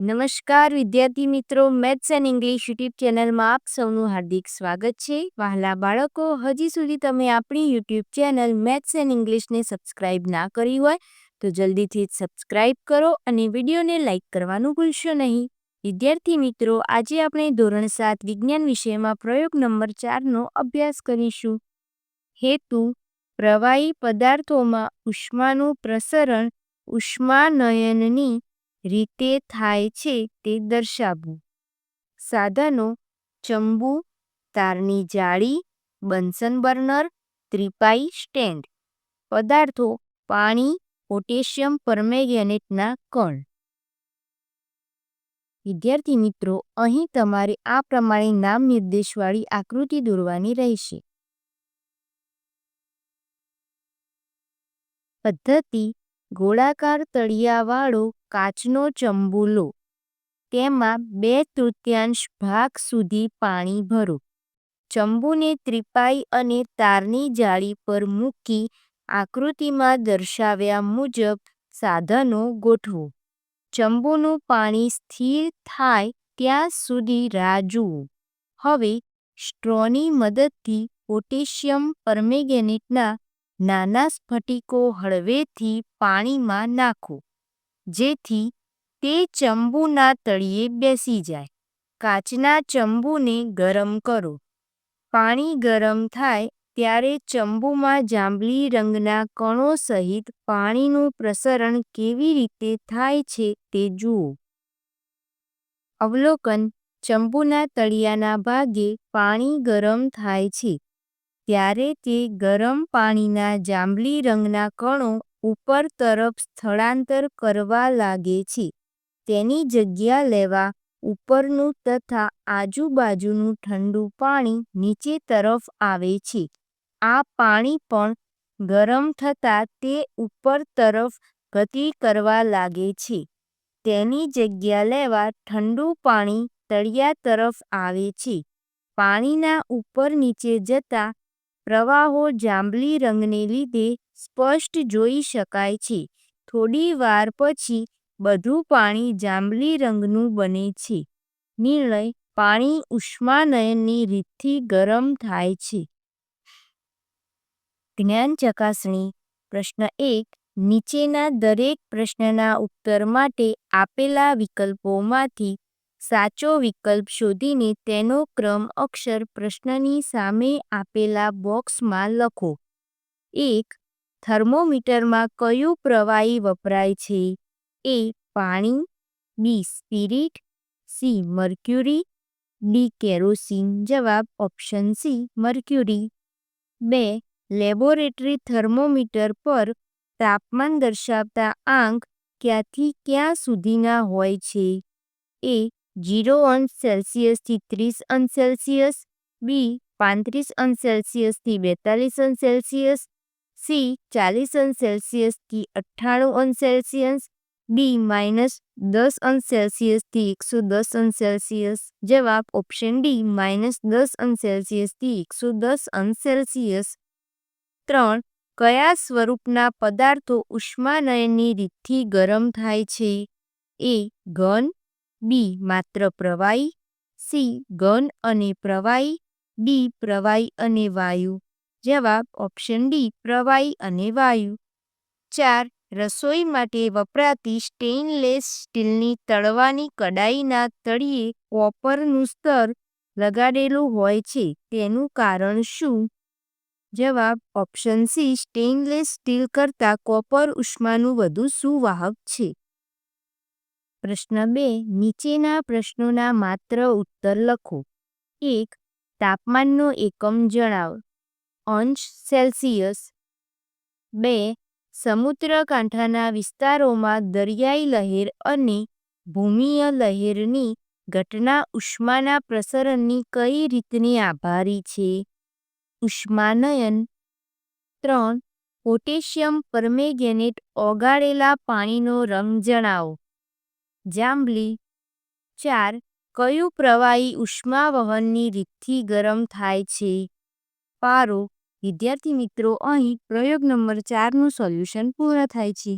નમસ્કાર વિદ્યાર્થી મિત્રો, મેથ્સ એન્ડ ઇંગ્લિશ યુટ્યુબ ચેનલમાં આપ સૌનું હાર્દિક સ્વાગત છે. વહાલા બાળકો, હજી સુધી તમે આપણી યુટ્યુબ ચેનલ મેથ્સ એન્ડ ઇંગ્લિશને સબસ્ક્રાઇબ ના કરી હોય તો જલ્દીથી જ સબસ્ક્રાઇબ કરો અને વિડીયોને લાઇક કરવાનું ભૂલશો નહીં. વિદ્યાર્થી મિત્રો, આજે આપણે ધોરણ 7 વિજ્ઞાન વિષયમાં પ્રયોગ નંબર 4નો અભ્યાસ કરીશું. હેતુ: પ્રવાહી પદાર્થોમાં ઉષ્માનું પ્રસરણ ઉષ્માનયનની રીતે થાય છે તે દર્શાવવું. સાધનો: ચંબુ, તારની જાળી, બન્સન બર્નર, ત્રિપાઈ સ્ટેન્ડ. પદાર્થો: પાણી, પોટેશિયમ પરમેંગેનેટના કણ. વિદ્યાર્થી મિત્રો, અહીં તમારે આ પ્રમાણે નામ નિર્દેશવાળી આકૃતિ દોરવાની રહેશે. પદ્ધતિ: ગોળાકાર તળિયાવાળો કાચનો ચંબુ લો. તેમાં 2/3 ભાગ સુધી પાણી ભરો. ચંબુને ત્રિપાઈ અને તારની જાળી પર મૂકી આકૃતિમાં દર્શાવ્યા મુજબ સાધનો ગોઠવો. ચંબુનું પાણી સ્થિર થાય ત્યાં સુધી રાહ જુઓ. હવે સ્ટ્રોની મદદથી પોટેશિયમ પરમેંગેનેટના નાના સ્ફટિકો હળવેથી પાણીમાં નાખો, જેથી તે ચંબુના તળિયે બેસી જાય. કાચના ચંબુને ગરમ કરો. પાણી ગરમ થાય ત્યારે ચંબુમાં જાંબલી રંગના કણો સહિત પાણીનું પ્રસરણ કેવી રીતે થાય છે તે જુઓ. અવલોકન: ચંબુના તળિયાના ભાગે પાણી ગરમ થાય છે ત્યારે તે ગરમ પાણીના જાંબલી રંગના કણો ઉપર તરફ સ્થળાંતર કરવા લાગે છે. તેની જગ્યા લેવા ઉપરનું તથા આજુબાજુનું ઠંડુ પાણી નીચે તરફ આવે છે. આ પાણી પણ ગરમ થતાં તે ઉપર તરફ ગતિ કરવા લાગે છે. તેની જગ્યા લેવા ઠંડુ પાણી તળિયા તરફ આવે છે. પાણીના ઉપર નીચે જતા પ્રવાહો જાંબલી રંગને લીધે સ્પષ્ટ જોઈ શકાય છે. થોડી વાર પછી બધું પાણી જાંબલી રંગનું બને છે. નિર્ણય: પાણી ઉષ્માનયનની રીતથી ગરમ થાય છે. જ્ઞાન ચકાસણી. પ્રશ્ન 1. નીચેના દરેક પ્રશ્નના ઉત્તર માટે આપેલા વિકલ્પોમાંથી સાચો વિકલ્પ શોધીને તેનો ક્રમ અક્ષર પ્રશ્નની સામે આપેલા બોક્સમાં લખો. 1. થર્મોમીટરમાં કયું પ્રવાહી વપરાય છે? A. પાણી, B. Spirit, C. Mercury, D. Kerosene. જવાબ option C. Mercury. 2. Laboratory thermometer પર તાપમાન દર્શાવતા આંક ક્યાંથી ક્યાં સુધીના હોય છે? A. 0° થી 30°C, B. 35°C થી 42°C, C. 40°C થી 98°C, D. -10°C થી 110°C. જવાબ ઓપ્શન D. -10°C થી 110°C. 3. કયા સ્વરૂપના પદાર્થો ઉષ્માનયનની રીતથી ગરમ થાય છે? A. ઘન, B. માત્ર પ્રવાહી, C. ઘન અને પ્રવાહી, D. પ્રવાહી અને વાયુ. જવાબ ઓપ્શન D. પ્રવાહી અને વાયુ. 4. રસોઈ માટે વપરાતી સ્ટેનલેસ સ્ટીલની તળવાની કડાઈના તળિયે કોપરનું સ્તર લગાડેલું હોય છે, તેનું કારણ શું? જવાબ ઓપ્શન C. સ્ટેનલેસ સ્ટીલ કરતાં કોપર ઉષ્માનું વધુ સુવાહક છે. પ્રશ્ન 2. નીચેના પ્રશ્નોના માત્ર ઉત્તર લખો. 1. તાપમાનનો એકમ જણાવો. અંશ સેલ્સિયસ. 2. સમુદ્રકાંઠાના વિસ્તારોમાં દરિયાઈ લહેર અને ભૂમિય લહેરની ઘટના ઉષ્માના પ્રસરણની કઈ રીતને આભારી છે? ઉષ્માનયન. 3. પોટેશિયમ પરમેંગેનેટ ઓગાળેલા પાણીનો રંગ જણાવો. જાંબલી. 4. કયું પ્રવાહી ઉષ્માવહનની રીતથી ગરમ થાય છે? પારો. વિદ્યાર્થી મિત્રો, અહીં પ્રયોગ નંબર 4નું સોલ્યુશન પૂર્ણ થાય છે.